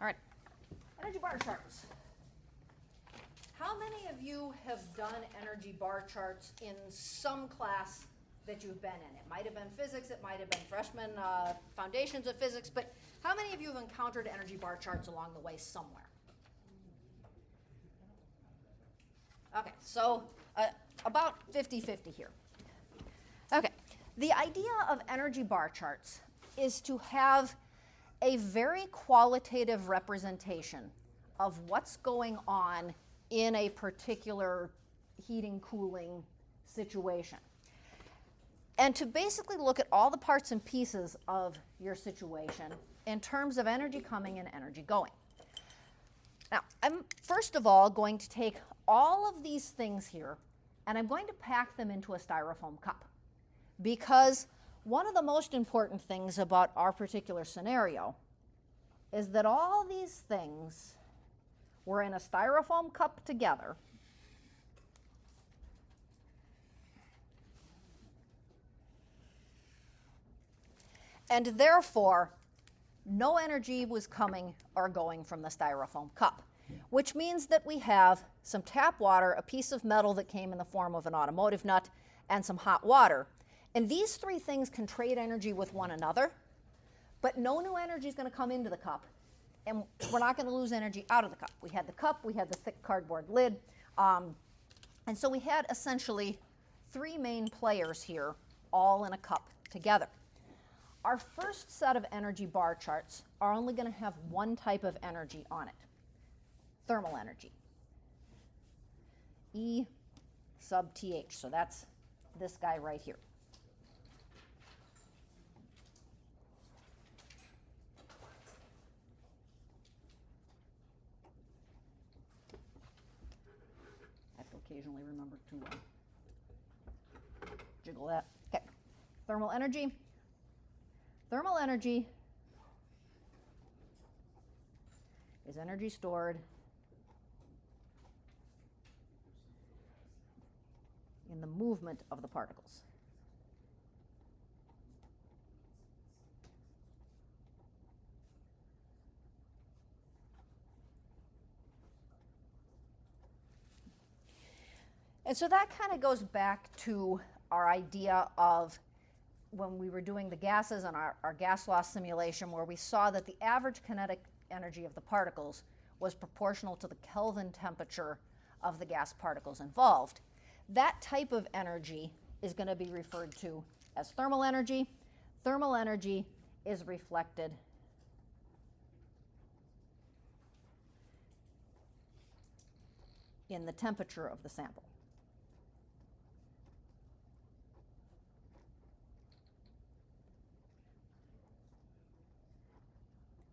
All right, energy bar charts. How many of you have done energy bar charts in some class that you've been in? It might have been physics, it might have been freshman foundations of physics, but how many of you have encountered energy bar charts along the way somewhere? Okay, so about 50-50 here. Okay, the idea of energy bar charts is to have a very qualitative representation of what's going on in a particular heating, cooling situation. And to basically look at all the parts and pieces of your situation in terms of energy coming and energy going. Now, I'm first of all going to take all of these things here and I'm going to pack them into a styrofoam cup. Because one of the most important things about our particular scenario is that all these things were in a styrofoam cup together. And therefore, no energy was coming or going from the styrofoam cup, which means that we have some tap water, a piece of metal that came in the form of an automotive nut, and some hot water. And these three things can trade energy with one another, but no new energy is going to come into the cup, and we're not going to lose energy out of the cup. We had the cup, we had the thick cardboard lid, and so we had essentially three main players here, all in a cup together. Our first set of energy bar charts are only going to have one type of energy on it, thermal energy, E sub TH, so that's this guy right here. I have to occasionally remember to jiggle that. Okay, thermal energy. Thermal energy is energy stored in the movement of the particles. And so that kind of goes back to our idea of when we were doing the gases on our gas loss simulation, where we saw that the average kinetic energy of the particles was proportional to the Kelvin temperature of the gas particles involved. That type of energy is going to be referred to as thermal energy. Thermal energy is reflected in the temperature of the sample.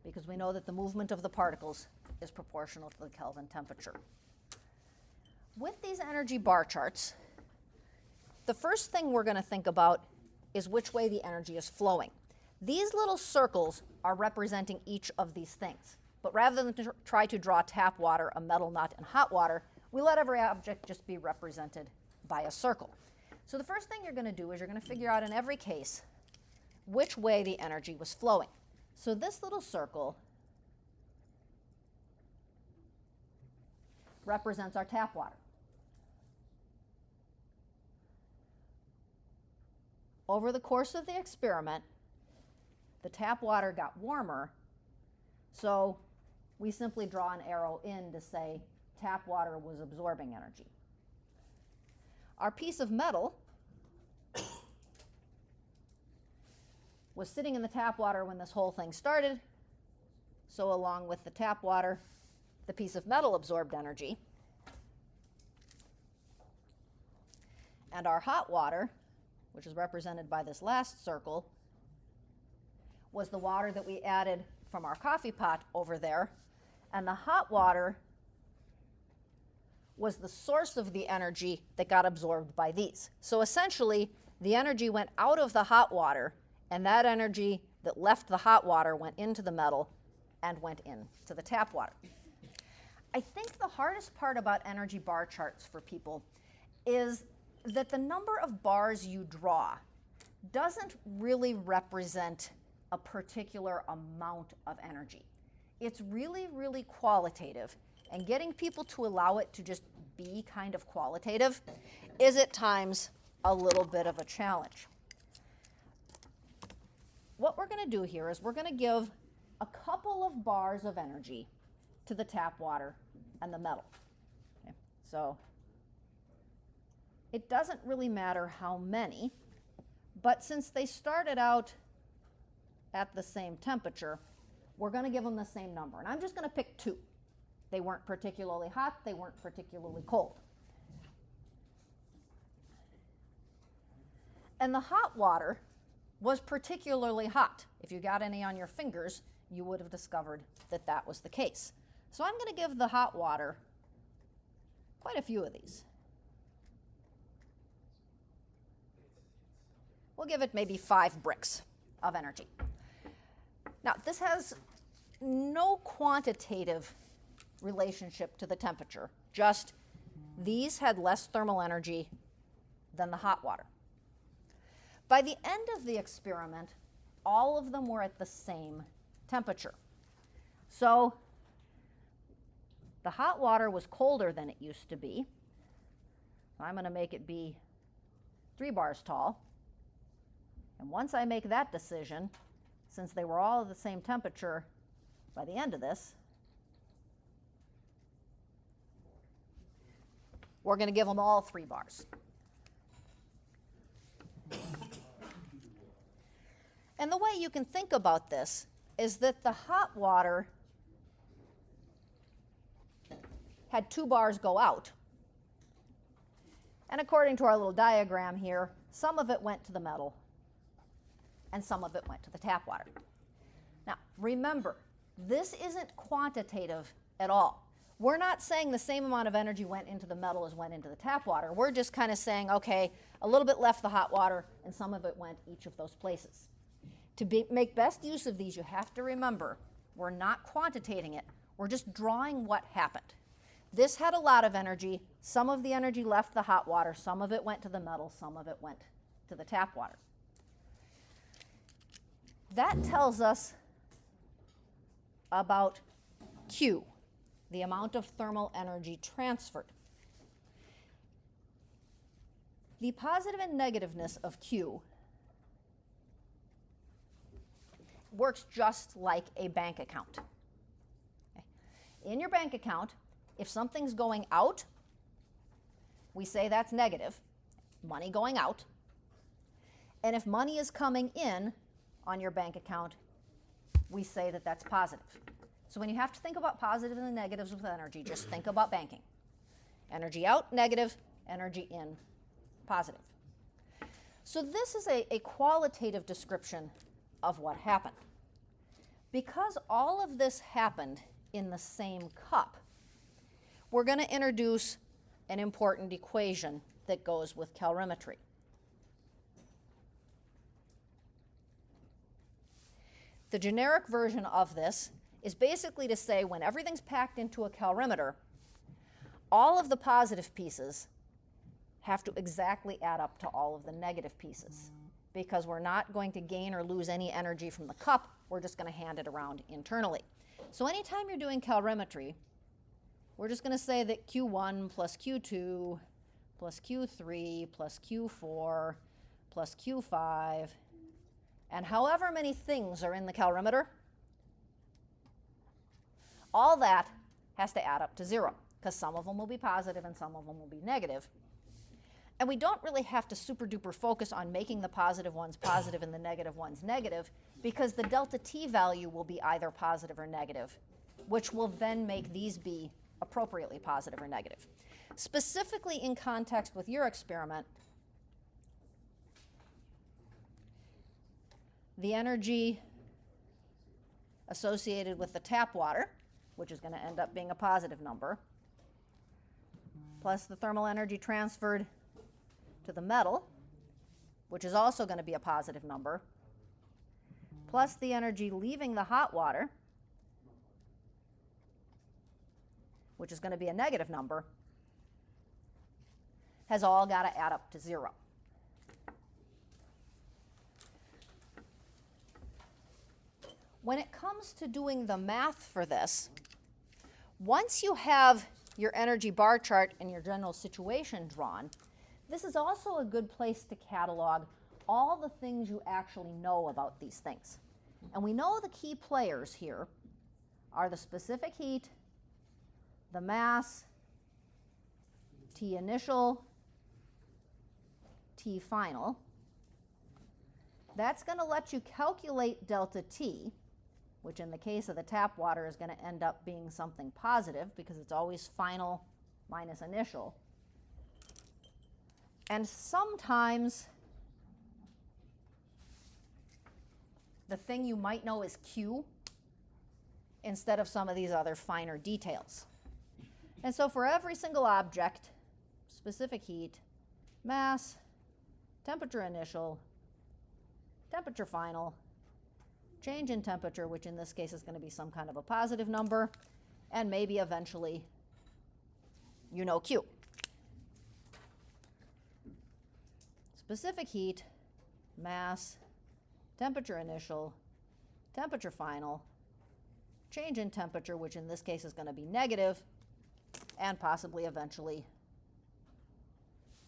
Because we know that the movement of the particles is proportional to the Kelvin temperature. With these energy bar charts, the first thing we're going to think about is which way the energy is flowing. These little circles are representing each of these things. But rather than try to draw tap water, a metal nut, and hot water, we let every object just be represented by a circle. So the first thing you're going to do is you're going to figure out in every case which way the energy was flowing. So this little circle represents our tap water. Over the course of the experiment, the tap water got warmer, so we simply draw an arrow in to say tap water was absorbing energy. Our piece of metal was sitting in the tap water when this whole thing started, so along with the tap water, the piece of metal absorbed energy. And our hot water, which is represented by this last circle, was the water that we added from our coffee pot over there. And the hot water was the source of the energy that got absorbed by these. So essentially, the energy went out of the hot water, and that energy that left the hot water went into the metal and went into the tap water. I think the hardest part about energy bar charts for people is that the number of bars you draw doesn't really represent a particular amount of energy. it's really, really qualitative, and getting people to allow it to just be kind of qualitative is at times a little bit of a challenge. What we're going to do here is we're going to give a couple of bars of energy to the tap water and the metal. Okay, so it doesn't really matter how many, but since they started out at the same temperature, we're going to give them the same number. And I'm just going to pick 2. They weren't particularly hot, they weren't particularly cold. And the hot water was particularly hot. If you got any on your fingers, you would have discovered that that was the case. So I'm going to give the hot water quite a few of these. We'll give it maybe 5 bricks of energy. Now, this has no quantitative relationship to the temperature, just these had less thermal energy than the hot water. By the end of the experiment, all of them were at the same temperature. So the hot water was colder than it used to be. I'm going to make it be 3 bars tall. And once I make that decision, since they were all at the same temperature by the end of this, we're going to give them all 3 bars. And the way you can think about this is that the hot water had 2 bars go out. And according to our little diagram here, some of it went to the metal and some of it went to the tap water. Now, remember, this isn't quantitative at all. We're not saying the same amount of energy went into the metal as went into the tap water. We're just kind of saying, okay, a little bit left the hot water and some of it went each of those places. To make best use of these, you have to remember, we're not quantitating it. We're just drawing what happened. This had a lot of energy. Some of the energy left the hot water. Some of it went to the metal. Some of it went to the tap water. That tells us about Q, the amount of thermal energy transferred. The positive and negativeness of Q works just like a bank account. Okay. In your bank account, if something's going out, we say that's negative, money going out. And if money is coming in on your bank account, we say that that's positive. So when you have to think about positives and negatives with energy, just think about banking. Energy out, negative, energy in, positive. So this is a qualitative description of what happened. Because all of this happened in the same cup, we're going to introduce an important equation that goes with calorimetry. The generic version of this is basically to say when everything's packed into a calorimeter, all of the positive pieces have to exactly add up to all of the negative pieces, because we're not going to gain or lose any energy from the cup. We're just going to hand it around internally. So anytime you're doing calorimetry, we're just going to say that Q1 plus Q2 plus Q3 plus Q4 plus Q5, and however many things are in the calorimeter, all that has to add up to 0, because some of them will be positive and some of them will be negative. And we don't really have to super duper focus on making the positive ones positive and the negative ones negative, because the delta T value will be either positive or negative, which will then make these be appropriately positive or negative. Specifically in context with your experiment, the energy associated with the tap water, which is going to end up being a positive number, plus the thermal energy transferred to the metal, which is also going to be a positive number, plus the energy leaving the hot water, which is going to be a negative number, has all got to add up to 0. when it comes to doing the math for this, once you have your energy bar chart and your general situation drawn, this is also a good place to catalog all the things you actually know about these things. And we know the key players here are the specific heat, the mass, T initial, T final. That's going to let you calculate delta T, which in the case of the tap water is going to end up being something positive because it's always final minus initial. And sometimes the thing you might know is Q instead of some of these other finer details. And so for every single object, specific heat, mass, temperature initial, temperature final, change in temperature, which in this case is going to be some kind of a positive number, and maybe eventually you know Q. Specific heat, mass, temperature initial, temperature final, change in temperature, which in this case is going to be negative, and possibly eventually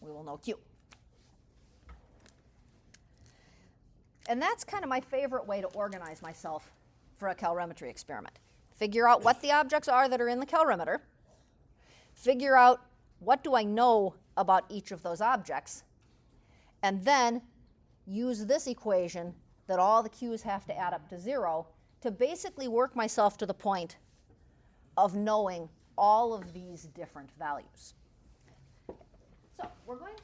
we will know Q. And that's kind of my favorite way to organize myself for a calorimetry experiment. Figure out what the objects are that are in the calorimeter, figure out what do I know about each of those objects, and then use this equation that all the Q's have to add up to 0 to basically work myself to the point of knowing all of these different values. So we're going to